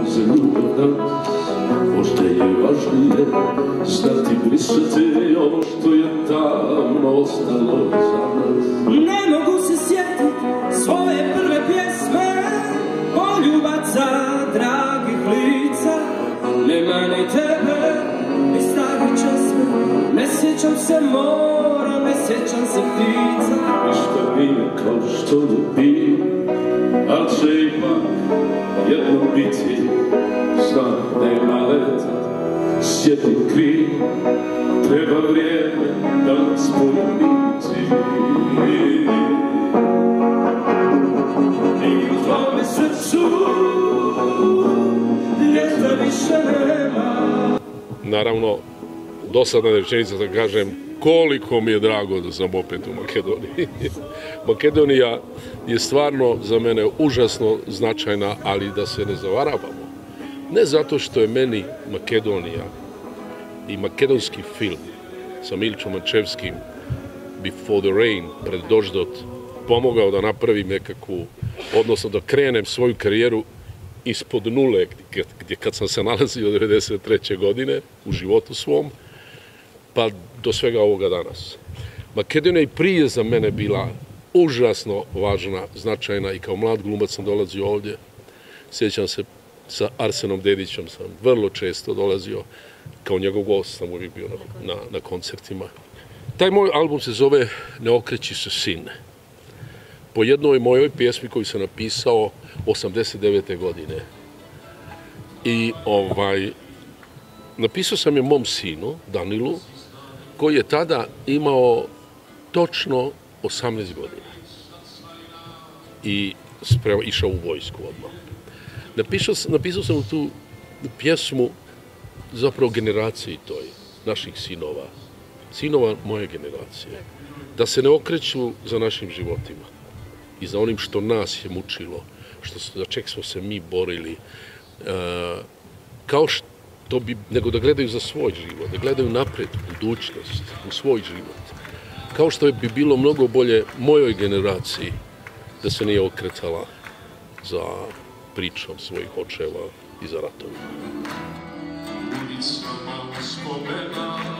Za ljubav danas možda je važnije znati brisati ono što je davno ostalo za nas. Ne mogu se sjetiti svoje prve pjesme, poljubaca dragih lica. Nema ni tebe, ni starih česme, ne sjećam se mora, ne sjećam se ptica. Ništa nije kao što je bilo, al će ipak jednom biti. Znam, nema leta, sjedni kriv, treba vrijeme da nas pomiti. I u tvome srcu ljeta više nema. Naravno, dosadna rečenica da kažem koliko mi je drago da sam opet u Makedoniji. Makedonija je stvarno za mene užasno značajna, ali da se ne zavaravamo. Ne zato što je meni Makedonija i makedonski film sa Milićom Mačevskim Before the Rain, pred Doždot, pomogao da napravim nekakvu, odnosno da krenem svoju karijeru ispod nule, gdje kad sam se nalazio 1993. godine u životu svom, pa do svega ovoga danas. Makedonija i prije za mene bila užasno važna, značajna i kao mlad glumac sam dolazio ovdje. Sjećam se, sa Arsenom Dedićem sam vrlo često dolazio, kao njegov gost sam uvijek bio na koncertima. Taj moj album se zove Ne okreći se sine. Po jednoj mojoj pjesmi koju sam napisao 89. godine. I napisao sam je mom sinu, Danilu, koji je tada imao točno 18 godina. I išao u vojsku odmah. Napisao sam tu pjesmu zapravo generaciji toj, naših sinova moje generacije, da se ne okreću za našim životima i za onim što nas je mučilo, za čeg smo se mi borili, kao što bi, nego da gledaju za svoj život, da gledaju napred, u budućnost, u svoj život. Kao što bi bilo mnogo bolje mojoj generaciji da se nije okretala za pričom svojih očeva i za ratovima. Ulicama uspomena